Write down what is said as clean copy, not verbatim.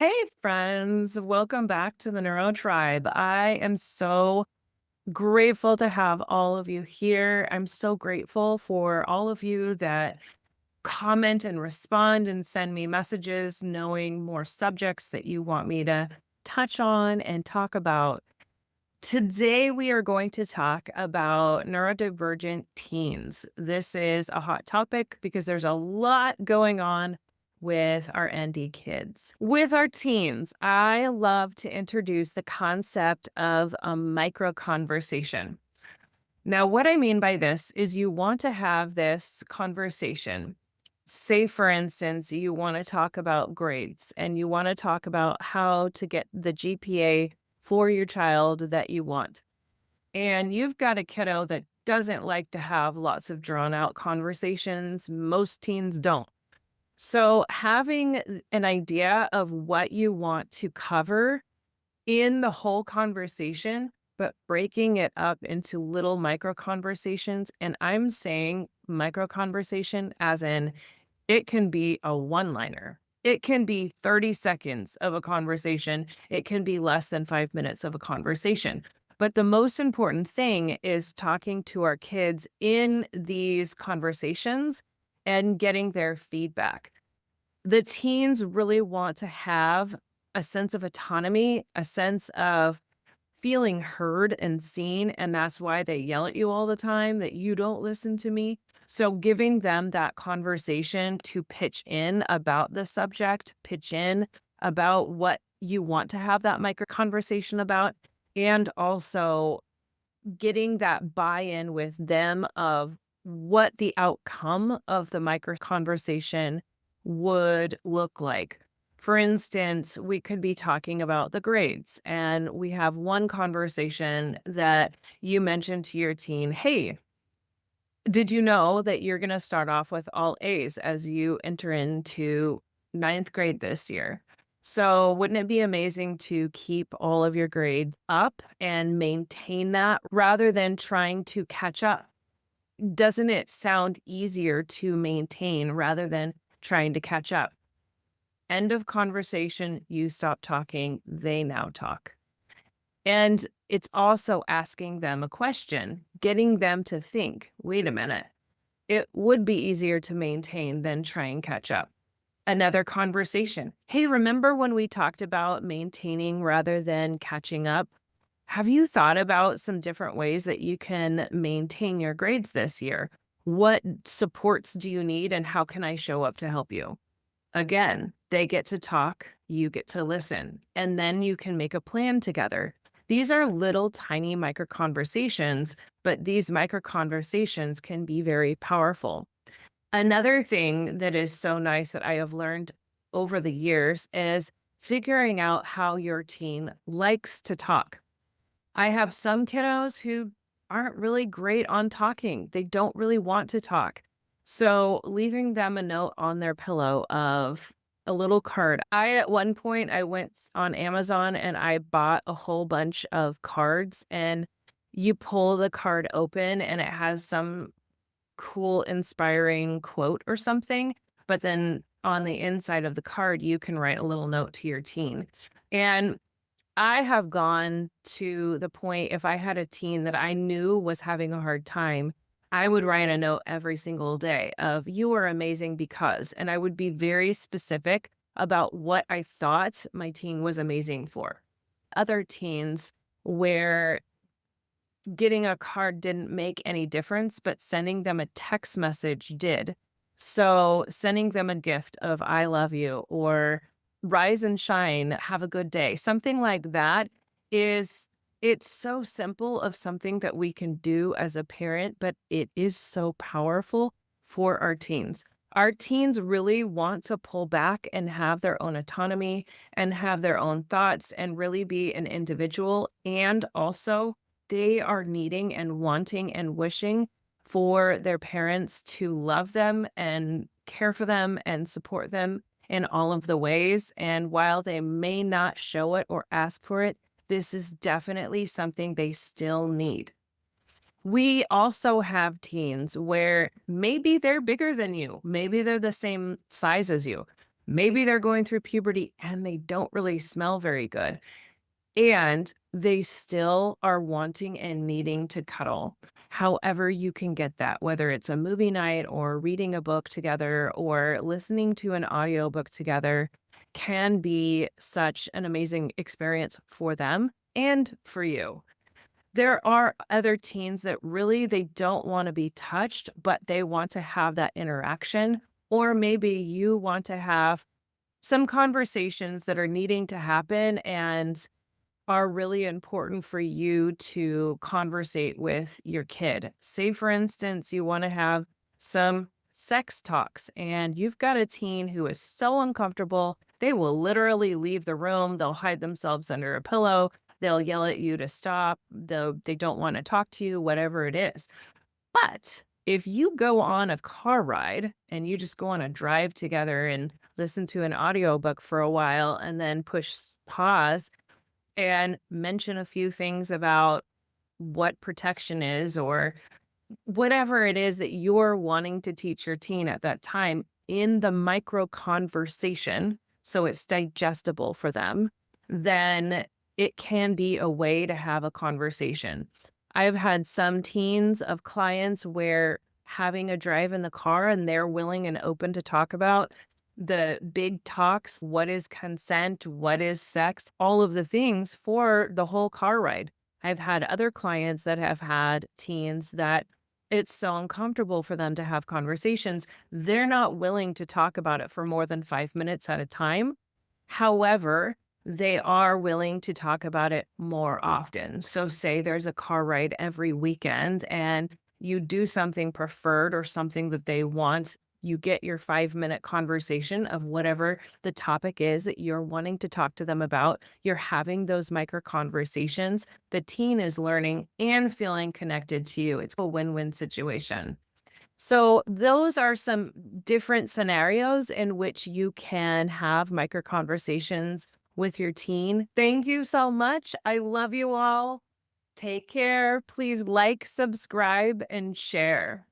Hey, friends, welcome back to the Neuro Tribe. I am so grateful to have all of you here. I'm so grateful for all of you that comment and respond and send me messages, knowing more subjects that you want me to touch on and talk about. Today, we are going to talk about neurodivergent teens. This is a hot topic because there's a lot going on with our ND kids. With our teens, I love to introduce the concept of a micro conversation. Now, what I mean by this is you want to have this conversation. Say, for instance, you want to talk about grades and you want to talk about how to get the GPA for your child that you want. And you've got a kiddo that doesn't like to have lots of drawn out conversations. Most teens don't. So, having an idea of what you want to cover in the whole conversation, but breaking it up into little micro conversations. And I'm saying micro conversation as in it can be a one liner. It can be 30 seconds of a conversation. It can be less than 5 minutes of a conversation. But the most important thing is talking to our kids in these conversations and getting their feedback. The teens really want to have a sense of autonomy, a sense of feeling heard and seen, and that's why they yell at you all the time that you don't listen to me. So giving them that conversation to pitch in about the subject, pitch in about what you want to have that micro conversation about, and also getting that buy-in with them of what the outcome of the micro conversation would look like. For instance, we could be talking about the grades, and we have one conversation that you mentioned to your teen, hey, did you know that you're going to start off with all A's as you enter into ninth grade this year? So, wouldn't it be amazing to keep all of your grades up and maintain that rather than trying to catch up? Doesn't it sound easier to maintain rather than trying to catch up? End of conversation, you stop talking, they now talk. And it's also asking them a question, getting them to think, wait a minute, it would be easier to maintain than try and catch up. Another conversation. Hey, remember when we talked about maintaining rather than catching up? Have you thought about some different ways that you can maintain your grades this year? What supports do you need and how can I show up to help you? Again, they get to talk, you get to listen, and then you can make a plan together. These are little tiny micro conversations, but these micro conversations can be very powerful. Another thing that is so nice that I have learned over the years is figuring out how your teen likes to talk. I have some kiddos who aren't really great on talking. They don't really want to talk. So leaving them a note on their pillow of a little card. At one point, I went on Amazon and I bought a whole bunch of cards, and you pull the card open and it has some cool, inspiring quote or something. But then on the inside of the card, you can write a little note to your teen. And I have gone to the point if I had a teen that I knew was having a hard time, I would write a note every single day of "You are amazing because," and I would be very specific about what I thought my teen was amazing for. Other teens where getting a card didn't make any difference, but sending them a text message did. So sending them a gift of "I love you" or "Rise and shine, have a good day." Something like that is it's so simple of something that we can do as a parent, but it is so powerful for our teens. Our teens really want to pull back and have their own autonomy and have their own thoughts and really be an individual. And also, they are needing and wanting and wishing for their parents to love them and care for them and support them in all of the ways. And while they may not show it or ask for it, this is definitely something they still need. We also have teens where maybe they're bigger than you. Maybe they're the same size as you. Maybe they're going through puberty and they don't really smell very good. And they still are wanting and needing to cuddle. However, you can get that, whether it's a movie night or reading a book together or listening to an audiobook together, can be such an amazing experience for them and for you. There are other teens that really they don't want to be touched, but they want to have that interaction. Or maybe you want to have some conversations that are needing to happen and are really important for you to conversate with your kid. Say, for instance, you want to have some sex talks and you've got a teen who is so uncomfortable, they will literally leave the room. They'll hide themselves under a pillow. They'll yell at you to stop. They don't want to talk to you, whatever it is. But if you go on a car ride and you just go on a drive together and listen to an audiobook for a while and then push pause and mention a few things about what protection is or whatever it is that you're wanting to teach your teen at that time in the micro conversation, so it's digestible for them, then it can be a way to have a conversation. I've had some teens of clients where having a drive in the car and they're willing and open to talk about the big talks, what is consent, what is sex, all of the things for the whole car ride. I've had other clients that have had teens that it's so uncomfortable for them to have conversations. They're not willing to talk about it for more than 5 minutes at a time. However, they are willing to talk about it more often. So, say there's a car ride every weekend and you do something preferred or something that they want, you get your 5-minute conversation of whatever the topic is that you're wanting to talk to them about. You're having those micro conversations. The teen is learning and feeling connected to you. It's a win-win situation. So, those are some different scenarios in which you can have micro conversations with your teen. Thank you so much. I love you all. Take care. Please like, subscribe, and share.